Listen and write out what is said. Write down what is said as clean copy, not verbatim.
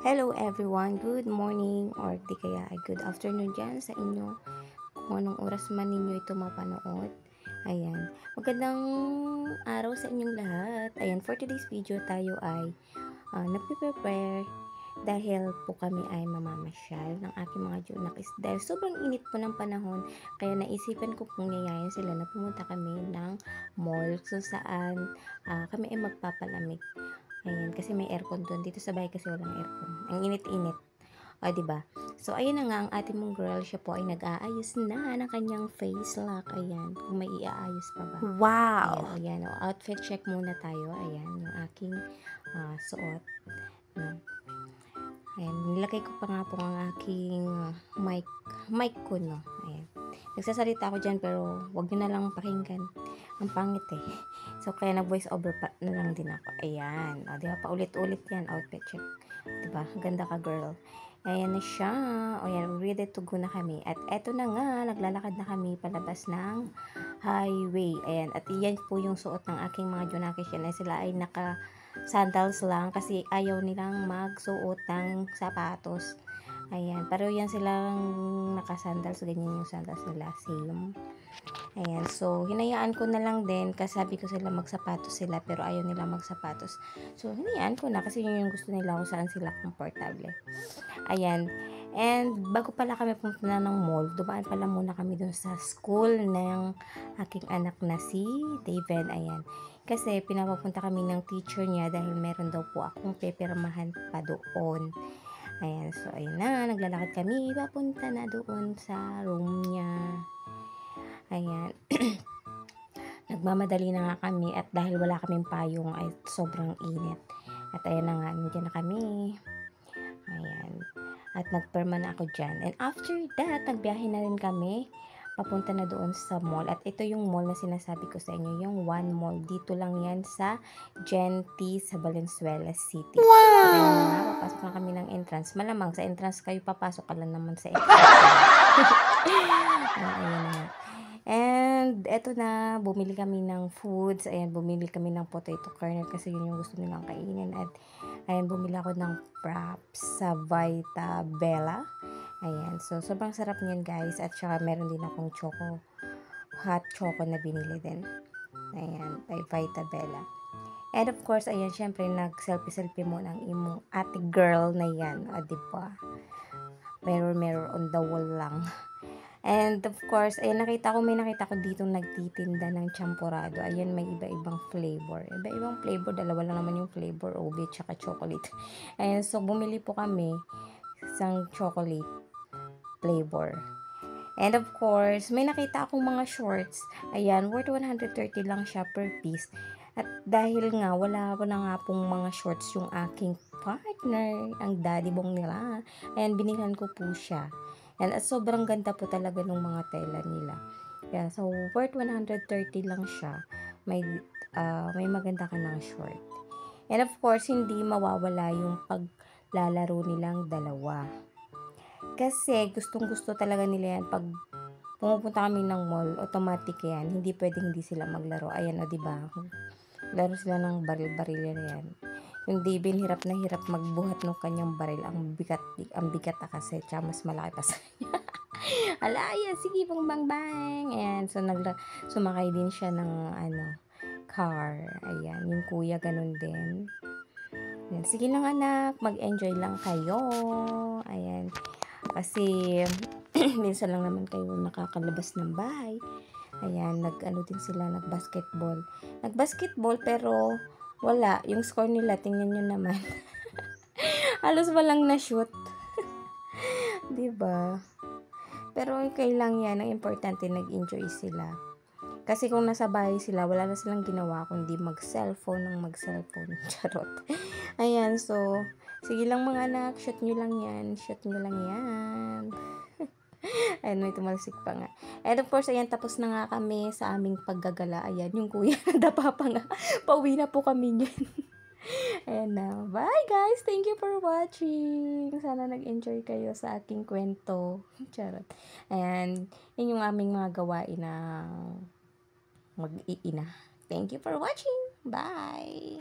Hello everyone, good morning or di kaya ay good afternoon dyan sa inyo kung anong oras man ninyo ito mapanood. Ayan, magandang araw sa inyong lahat. Ayan, for today's video tayo ay nagpe-prepare dahil po kami ay mamamasyal ng aking mga junakis. Dahil sobrang init po ng panahon, kaya naisipan ko pong yayain sila na pumunta kami ng mall kung saan kami ay magpapalamig. Ayan, kasi may aircon doon. Dito sa bahay kasi walang aircon. Ang init-init. O, diba? So, ayun na nga, ang ating mong girl, siya po ay nag-aayos na ng kanyang face lock. Ayan, kung may iaayos pa ba. Wow! Ayan, o, outfit check muna tayo. Ayan, yung aking suot. No? Ayan, nilagay ko pa nga po ang aking mic ko, no? Ayan. Nagsasalita ako dyan, pero wag nyo na lang pakinggan. Ang pangit eh. So, kaya nag-voice over pa na lang din ako. Ayan. O, diba? Paulit-ulit yan. Outfit check. Diba? Ganda ka, girl. Ayan na siya. O, yan. Ready to go na kami. At eto na nga. Naglalakad na kami palabas ng highway. Ayan. At yan po yung suot ng aking mga junakis yan. Sila ay naka-sandals lang kasi ayaw nilang magsuot ng sapatos. Ayan. Pero yan silang naka-sandals. Ganyan yung sandals nila. Same. Ayan, so hinayaan ko na lang din kasi sabi ko sila magsapatos sila pero ayaw nila magsapatos. So hinayaan ko na kasi yun yung gusto nila kung saan sila komportable. Ayan, and bago pala kami pumunta ng mall, dumaan pala muna kami dun sa school ng aking anak na si David. Ayan, kasi pinapapunta kami ng teacher niya dahil meron daw po akong pepirmahan pa doon. Ayan, so ayun na, naglalakad kami papunta na doon sa room niya. Ayan. Nagmamadali na nga kami at dahil wala kaming payong ay sobrang init. At ayan na nga, nandiyan na kami. Ayan. At nagperma na ako dyan. And after that, nagbiyahe na rin kami. Papunta na doon sa mall. At ito yung mall na sinasabi ko sa inyo. Yung One Mall. Dito lang yan sa Genti sa Valenzuela City. Wow! At ayun na nga, papasok na kami ng entrance. Malamang sa entrance kayo papasok ka lang naman sa entrance. Ayan na nga. And eto na, bumili kami ng foods. Ayan, bumili kami ng potato kernel kasi yun yung gusto nilang kainin. At ayan, bumili ako ng wraps sa Vita Bella. Ayan, so sobrang sarap niyan guys. At saka meron din akong hot choco na binili din. Ayan, by Vita Bella. And of course, ayan, syempre nag-selfie-selfie mo ng imong ate girl na yan. O, diba? Mirror on the wall lang. And of course, ayan, may nakita ko dito nagtitinda ng champurado. Ayan, may iba-ibang flavor. Iba-ibang flavor, dalawa lang naman yung flavor, ube tsaka chocolate. Ayan, so bumili po kami isang chocolate flavor. And of course, may nakita akong mga shorts. Ayan, worth 130 lang siya per piece. At dahil nga, wala na nga pong mga shorts yung aking partner, ang daddy bong nila. Ayan, binilhan ko po siya. And at sobrang ganda po talaga ng mga tela nila. Yeah, so worth 130 lang siya. May maganda ka ng short. And of course, hindi mawawala yung paglalaro nilang dalawa. Kasi gustong-gusto talaga nila yan pag pumupunta kami ng mall, automatic yan. Hindi pwedeng hindi sila maglaro. Ayan o, diba? Laro sila ng baril-baril yan. Yung Devin, hirap na hirap magbuhat ng kanyang baril. Ang bigat na kasi. Tsaka mas malaki pa sa kanya. Alaya, sige, bang bang. Ayan, so sumakay din siya ng car. Ayan, yung kuya ganun din. Ayan, sige lang anak, mag-enjoy lang kayo. Ayan, kasi minsan lang naman kayo nakakalabas ng bahay. Ayan, din sila, nag-basketball. Nag-basketball pero wala. Yung score nila, tingnan nyo naman. Halos walang na-shoot. Diba? Pero okay lang yan. Ang importante, nag-enjoy sila. Kasi kung nasa bahay sila, wala na silang ginawa kundi mag-cellphone. Charot. Ayan, so, sige lang mga anak, shoot nyo lang yan. Ayan, may tumalsik pa nga. And of course, ayan, tapos na nga kami sa aming paggagala. Ayan, yung kuya, nadapa pa nga. Pauwi na po kami niyan. Ayan na. Bye guys! Thank you for watching. Sana nag-enjoy kayo sa aking kwento. Charot. Ayan, yun yung aming mga gawain na mag-iina. Thank you for watching. Bye!